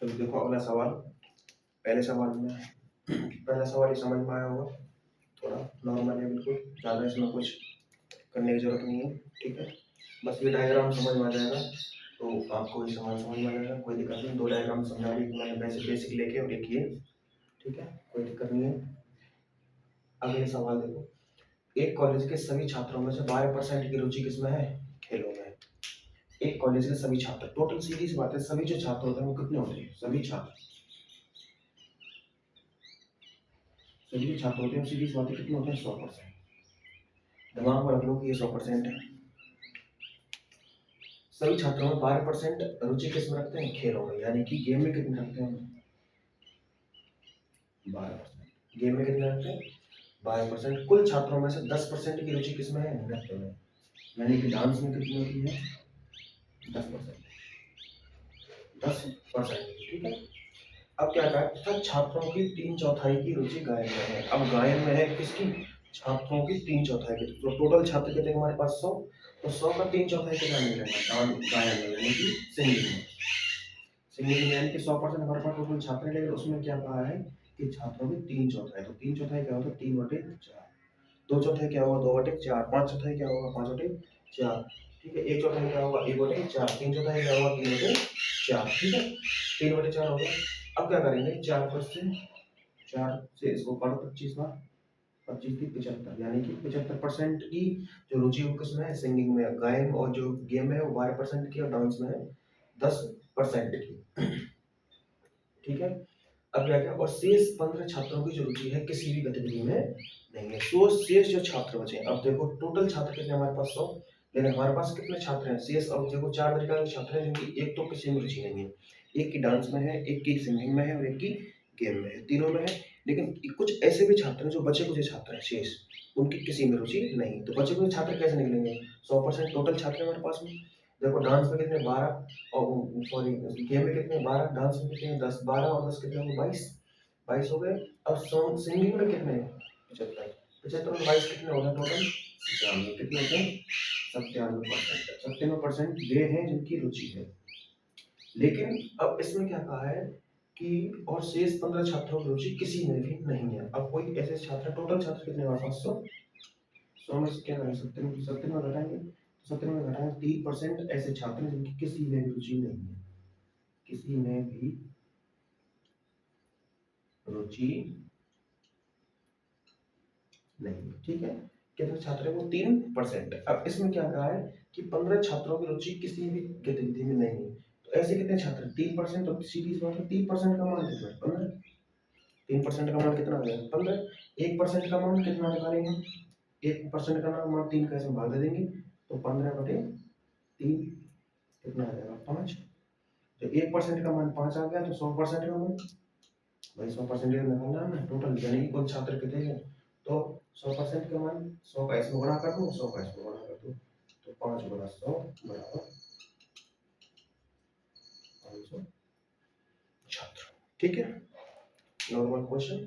तो देखो अगला सवाल, पहले सवाल में पहला सवाल ये समझ में आया होगा, थोड़ा नॉर्मल है बिल्कुल, ज़्यादा इसमें कुछ करने की जरूरत नहीं है। ठीक है, बस ये डायग्राम समझ में आ जाएगा तो आपको ये सवाल समझ में आ जाएगा, कोई दिक्कत नहीं। दो डायग्राम समझा दी मैंने बेसिक लेके और एक ये। ठीक है, कोई दिक्कत नहीं है। अगले सवाल देखो, एक कॉलेज के सभी छात्रों में से 12% की रुचि किसमें है? खेलों में। एक कॉलेज के सभी छात्र, टोटल सीधी सी बात है, सभी जो छात्र होते हैं वो कितने होते हैं? सभी छात्र होते हैं, सीधी सी बात है, कितने होते हैं? 100%। दिमाग में रख लो कि ये 100% है। सभी छात्रों में 12% रुचि किसमें रखते हैं? खेलों में। यानी कि गेम में कितने रखते हैं? 12%। गेम में कितने रखते हैं? 12%। कुल छात्रों में से 10% की रुचि किसमें है? नृत्य में। यानी कि डांस में कितनी होती है? 10%। 10%। ठीक है, अब क्या कहा था? छात्रों की 3/4 की रुचि गायन में है। अब गायन में है किसकी? छात्रों की 3/4 की। तो टोटल छात्र कितने हमारे पास? 100। तो 100 का 3/4 कितना मिलेगा? गायन में, यानी कि सिंगिंग में। सिंगिंग में यानी कि 100% हमारे पास टोटल छात्र है, लेकिन उसमें क्या कहा है कि छात्रों की 3/4। तो 3/4 क्या होता है? 3/4। 2/4 क्या होगा? 2/4। 5/4 क्या होगा? 5/4। ठीक है, 1/4 क्या होगा? 1/4। 3/4 क्या होगा? 3/4। ठीक है, 3/4 हो गया। अब क्या करेंगे? 4 से इसको काटो 25 बार, 25 की 75, यानी कि 75% की जो रुचि है वो किसमें है? सिंगिंग में। गायन और जो गेम है वो 12% की, और डांस में है 10% की। ठीक है, अब क्या क्या, और शेष 15 छात्रों की जो रुचि है किसी भी गतिविधि में नहीं है। तो शेष जो छात्र बचे, अब देखो टोटल छात्र कितने हमारे पास? 100, लेकिन हमारे पास कितने छात्र हैं? शेष। अब देखो 4 तरीके के छात्र हैं, जिनकी एक तो किसी में रुचि नहीं है, एक की डांस में है, एक की सिंगिंग में है, और एक की गेम में है, तीनों में है। लेकिन कुछ ऐसे भी छात्र हैं जो बचे कुछ छात्र हैं शेष, उनकी किसी में रुचि नहीं। तो बचे कुछ छात्र कैसे निकलेंगे? 100% टोटल छात्र हमारे पास में। देखो डांस में कितने? 12, और सॉरी गेम में कितने? 12, डांस में कितने? 10। 12 और 10 कितने हो? 22 हो गए। अब सॉन्ग सिंगिंग में कितने? 75। 75 और 22 कितने हो गए टोटल? 97। कितने होते हैं? 97%। 97% वे हैं जिनकी रुचि है। लेकिन अब इसमें क्या कहा है कि और शेष 15 छात्रों की रुचि किसी में भी नहीं है। अब कोई ऐसे छात्र, टोटल छात्र कितने हमारे पास? 100 में से क्या करेंगे? 70 में घटाएंगे। 70 में घटाएंगे 3% ऐसे छात्र हैं जिनकी किसी में भी रुचि नहीं है, किसी में भी रुचि नहीं। ठीक है, कितने छात्र है वो? 3%। अब इसमें क्या कहा है कि 15 छात्रों की रुचि किसी भी गतिविधि में नहीं है। तो ऐसे कितने छात्र? 3%। तो सीधी सी बात है, 3% का मान कितना है? 15। 3% का मान कितना आ गया? 15। 1% का मान कितना निकालेंगे हम? 1% का मान 3 कैसे भाग दे देंगे? तो 15/3 कितना आ जाएगा? 5। तो 1% का मान 5 आ गया, तो 100% का मान, भाई 100% निकालना है ना टोटल, यानी कि कुल छात्र कितने हैं? तो 100% का मान 100 का इसमें गुणा कर दो, 100 का इसमें गुणा कर दो, तो 5 गुणा 100 बराबर 500 छात्र। ठीक है, नॉर्मल क्वेश्चन।